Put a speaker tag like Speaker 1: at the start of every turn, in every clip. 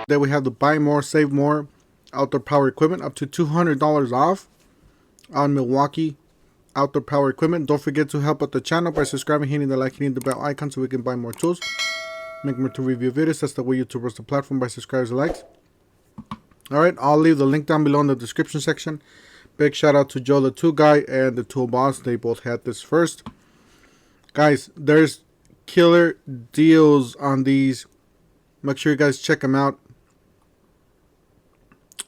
Speaker 1: Then we have the buy more, save more outdoor power equipment, up to $200 off on Milwaukee outdoor power equipment. Don't forget to help out the channel by subscribing, hitting the like, hitting the bell icon so we can buy more tools, make more to review videos. That's the way YouTube runs the platform, by subscribers and likes. Alright, I'll leave the link down below in the description section. Big shout out to Joe the Tool Guy and the Tool Boss. They both had this first. Guys, there's killer deals on these. Make sure you guys check them out.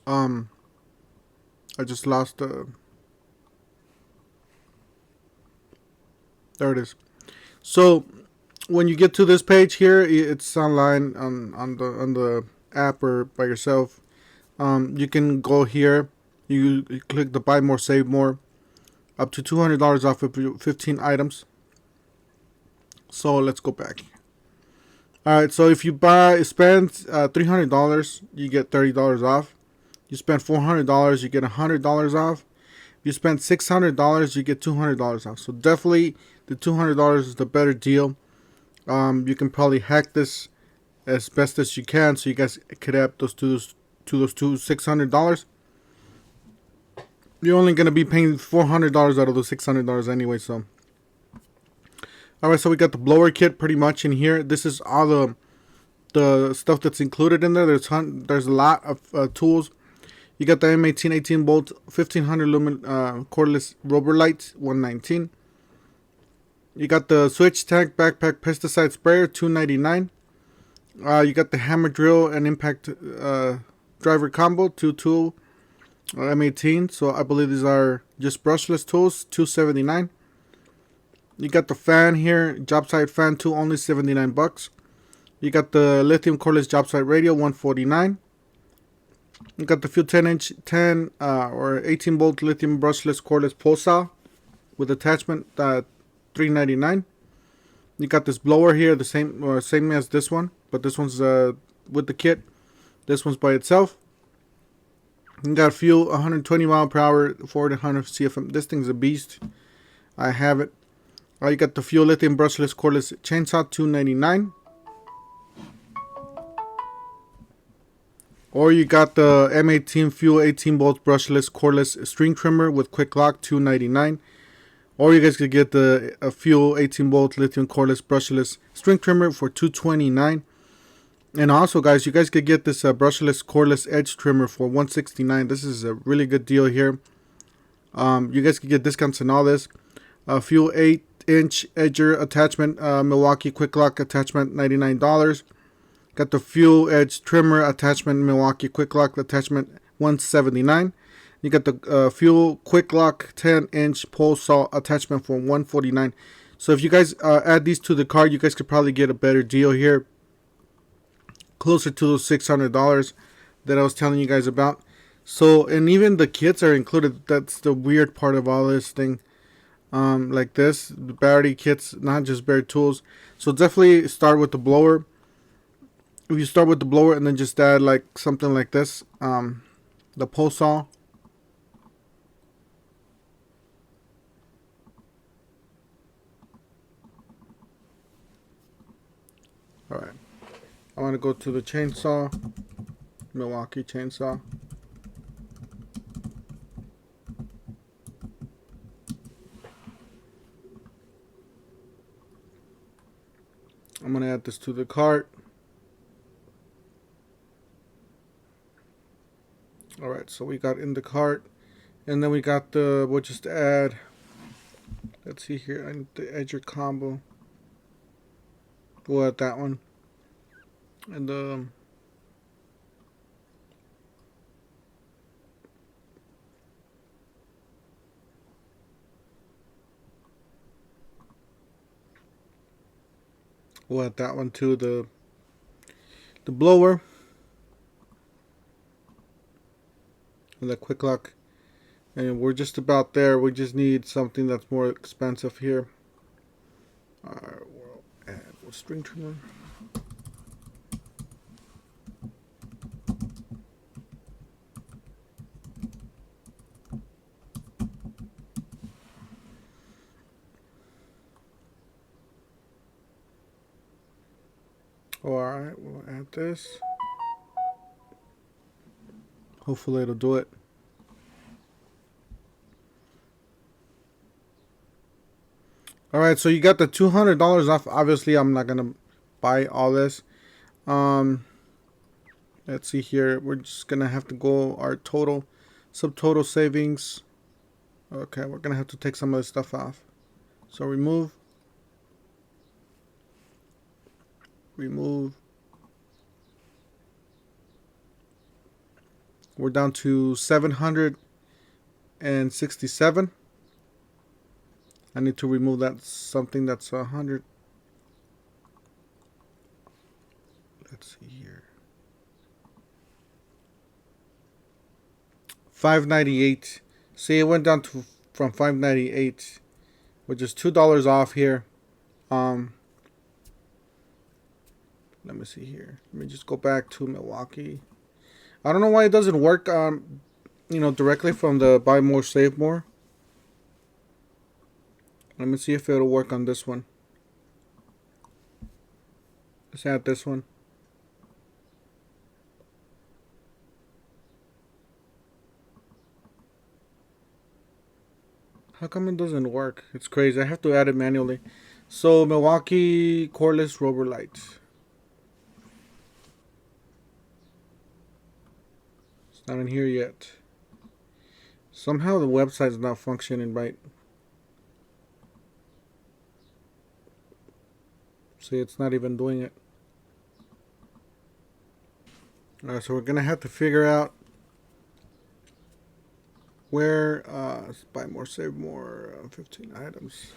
Speaker 1: I just lost there it is. So when you get to this page here, it's online on the app or by yourself. You can go here. You click the buy more, save more, up to $200 off of 15 items. So let's go back. Alright, so if you spend $300, you get $30 off. You spend $400, you get $100 off. If you spend $600, you get $200 off. So definitely the $200 is the better deal. You can probably hack this as best as you can, so you guys could add those two $600. You're only gonna be paying $400 out of those $600 anyway. So, all right, so we got the blower kit pretty much in here. This is all the stuff that's included in there. There's a lot of tools. You got the M18 18 volt 1500 lumen cordless rubber light, $119. You got the switch tank backpack pesticide sprayer, $299. You got the hammer drill and impact driver combo, 2 tool M18. So I believe these are just brushless tools, $279. You got the fan here, job site fan 2, only $79. You got the lithium cordless job site radio, $149. You got the fuel 10-inch 10 or 18 volt lithium brushless cordless pole saw with attachment, $399. You got this blower here, the same as this one, but this one's with the kit. This one's by itself. You got fuel 120 mile per hour, 400 CFM. This thing's a beast. I have it. You got the fuel lithium brushless cordless chainsaw, $299. Or you got the M18 fuel 18 volt brushless cordless string trimmer with quick lock, $299. Or you guys could get the fuel 18 volt lithium cordless brushless string trimmer for $229. And also, guys, you guys could get this brushless cordless edge trimmer for $169. This is a really good deal here. You guys could get discounts on all this. Fuel 8-inch edger attachment, Milwaukee quick lock attachment, $99. Got the fuel edge trimmer attachment, Milwaukee quick lock attachment, $179. You got the fuel quick lock 10-inch pole saw attachment for $149. So if you guys add these to the cart, you guys could probably get a better deal here, closer to those $600 that I was telling you guys about. So, and even the kits are included. That's the weird part of all this thing. Like this, the battery kits, not just bare tools. So definitely start with the blower. If you start with the blower and then just add like something like this, the pole saw. Alright, I want to go to the chainsaw, Milwaukee chainsaw. I'm going to add this to the cart. Alright, so we got in the cart, and then we got we'll just add, let's see here, I need the edger combo. We'll add that one. And we'll add that one to the blower. And the quick lock. And we're just about there. We just need something that's more expensive here. We'll add a string trimmer. Alright, we'll add this. Hopefully it'll do it. Alright, so you got the $200 off. Obviously, I'm not going to buy all this. Let's see here. We're just going to have to go our total, subtotal savings. Okay, we're going to have to take some of this stuff off. So remove. Remove. We're down to 767. I need to remove that something that's 100. Let's see here. 598. See, it went down to from 598, which is $2 off here. Let me see here. Let me just go back to Milwaukee. I don't know why it doesn't work. Directly from the buy more, save more. Let me see if it'll work on this one. Let's add this one. How come it doesn't work? It's crazy. I have to add it manually. So Milwaukee cordless rover light. It's not in here yet. Somehow the website's not functioning right. See, it's not even doing it. Alright, so we're gonna have to figure out where buy more, save more, 15 items.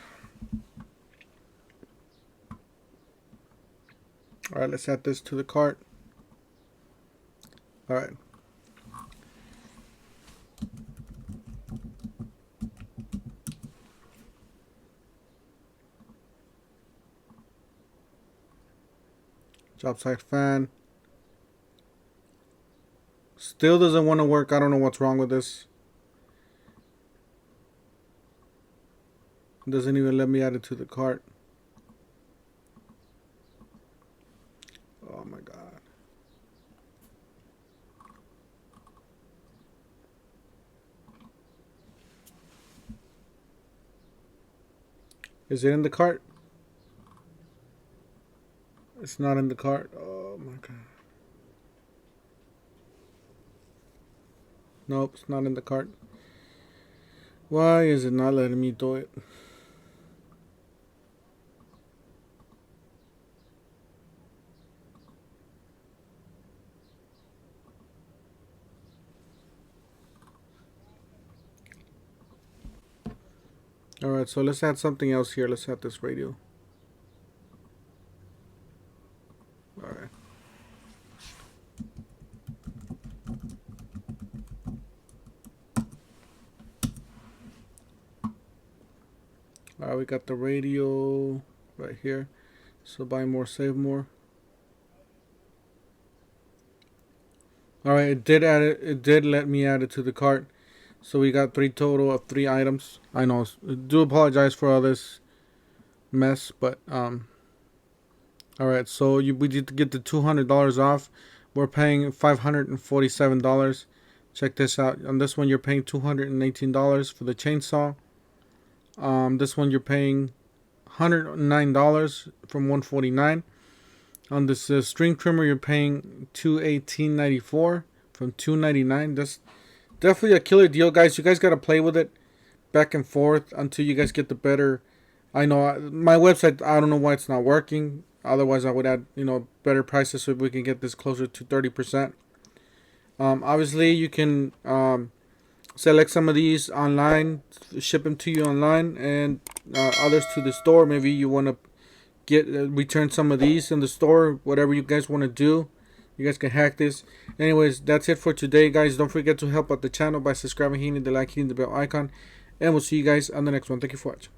Speaker 1: Alright, let's add this to the cart. Alright. Job site fan. Still doesn't want to work. I don't know what's wrong with this. It doesn't even let me add it to the cart. Oh my god. Is it in the cart? It's not in the cart. Oh my god. Nope, it's not in the cart. Why is it not letting me do it? Alright, so let's add something else here. Let's add this radio. Alright. Alright, we got the radio right here. So buy more, save more. Alright, it did add it. It did let me add it to the cart. So we got total of 3 items. I know. I do apologize for all this mess, but alright, so we did get the $200 off. We're paying $547. Check this out. On this one, you're paying $218 for the chainsaw. This one you're paying $109 from $149. On this string trimmer, you're paying $218.94 from $299. That's definitely a killer deal, guys. You guys gotta play with it back and forth until you guys get the better. I know my website, I don't know why it's not working. Otherwise, I would add better prices so we can get this closer to 30%. Obviously, you can select some of these online, ship them to you online, and others to the store. Maybe you want to get return some of these in the store. Whatever you guys want to do, you guys can hack this. Anyways, that's it for today, guys. Don't forget to help out the channel by subscribing, hitting the like, hitting the bell icon, and we'll see you guys on the next one. Thank you for watching.